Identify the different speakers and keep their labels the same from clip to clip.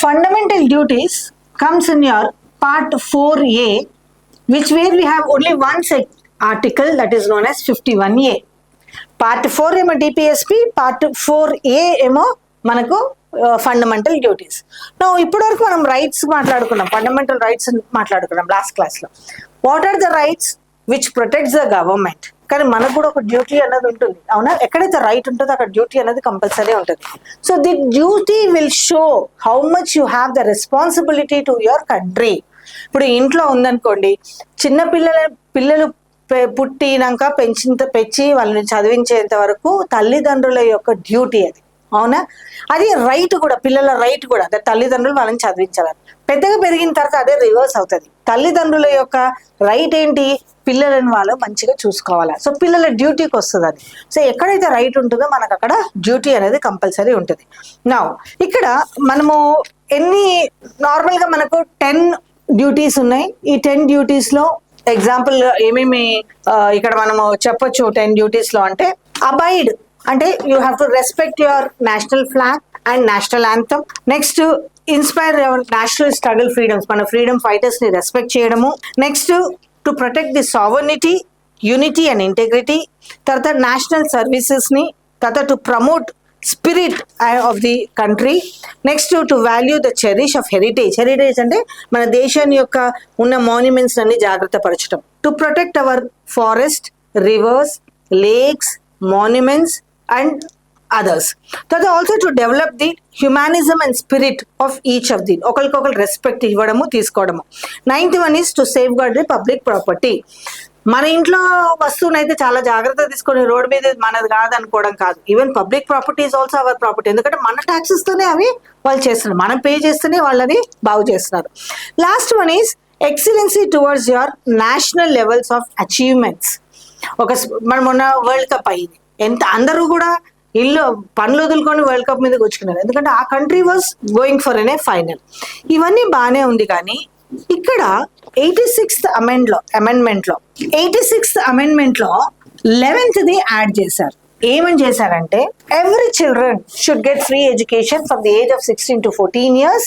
Speaker 1: fundamental duties comes in your part 4A, which where we have only one article that is known as 51A. Part 4 ఏమో DPSP, part 4A ఏమో మనకు fundamental duties. ఇప్పటి వరకు మనం rights మాట్లాడుకున్నాం, fundamental rights మాట్లాడుకున్నాం last క్లాస్లో. What are the rights which protects the government? కానీ మనకు కూడా ఒక డ్యూటీ అనేది ఉంటుంది, అవునా? ఎక్కడైతే రైట్ ఉంటుందో అక్కడ డ్యూటీ అనేది కంపల్సరీ ఉంటుంది. So the duty will show how much you have the responsibility to your country. ఇప్పుడు ఇంట్లో ఉందనుకోండి, చిన్న పిల్లలు పుట్టినాక పెంచి వాళ్ళని చదివించేంత వరకు తల్లిదండ్రుల యొక్క డ్యూటీ అది, అవునా? అది రైట్ కూడా, పిల్లల రైట్ కూడా, అదే తల్లిదండ్రులు వాళ్ళని చదివించాలి. పెద్దగా పెరిగిన తర్వాత అదే రివర్స్ అవుతుంది. తల్లిదండ్రుల యొక్క రైట్ ఏంటి? పిల్లలను వాళ్ళు మంచిగా చూసుకోవాలి. సో పిల్లల డ్యూటీకి వస్తుంది అది. సో ఎక్కడైతే రైట్ ఉంటుందో మనకు అక్కడ డ్యూటీ అనేది కంపల్సరీ ఉంటుంది. నా ఇక్కడ మనము నార్మల్గా మనకు 10 డ్యూటీస్ ఉన్నాయి. ఈ 10 డ్యూటీస్లో ఎగ్జాంపుల్ ఏమేమి ఇక్కడ మనము చెప్పొచ్చు 10 డ్యూటీస్లో అంటే, అబైడ్ అంటే you have to respect your national flag and national anthem. Next inspire your national struggle freedoms, మన ఫ్రీడమ్ ఫైటర్స్ ని రెస్పెక్ట్ చేయడము. Next to protect the sovereignty, unity and integrity. తర్వాత నేషనల్ సర్వీసెస్ ని, తర్వాత to promote spirit of the country. Next to value the cherish of heritage. Heritage అంటే మన దేశాన్ని యొక్క ఉన్న మాన్యుమెంట్స్ అన్ని జాగ్రత్త పరచడం. To protect our forest, reverse, lakes, monuments and others. That also to develop the humanism and spirit of each of them. ఒకరికొకరు respect ఇవ్వడము, తీసుకోవడము. 9th one is to safeguard the public property. మన ఇంట్లో వస్తువుని అయితే చాలా జాగ్రత్త తీసుకొని రోడ్ మీద మనది కాదనుకోవడం కాదు. Even public property is also our property. ఎందుకంటే మన ట్యాక్సెస్ తోనే అవి వాళ్ళు చేస్తున్నారు, మనం పే చేస్తేనే వాళ్ళని బాగు చేస్తున్నారు. Last one is excellency towards your national levels of achievements. మనం మొన్న వరల్డ్ కప్ అయ్యింది, ఎంత అందరూ కూడా పనులు వదులుకొని వరల్డ్ కప్ మీద కూర్చుకున్నారు, ఎందుకంటే ఆ country was going for an final. ఇవన్నీ బాగానే ఉంది, కానీ ఇక్కడ 86th అమెండ్మెంట్ లో 11th యాడ్ చేశారు. ఏమని చేశారంటే, every children should get free education from the age of 16 to 14 years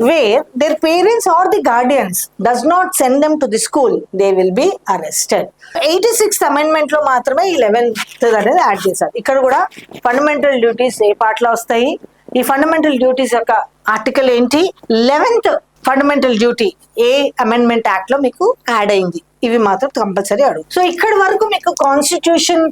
Speaker 1: where their parents or the guardians does not send them to the school, they will be arrested. 86th amendment లో మాత్రమే 11th అనేది add చేశారు. ఇక్కడ కూడా fundamental duties ఏ part లో వస్తాయి, ఈ fundamental duties యొక్క ఆర్టికల్ ఏంటి, 11th ఫండమెంటల్ డ్యూటీ ఏ అమెండ్మెంట్ యాక్ట్ లో మీకు యాడ్ అయింది, ఇవి మాత్రం కంపల్సరీ అడుగు. సో ఇక్కడ వరకు మీకు కాన్స్టిట్యూషన్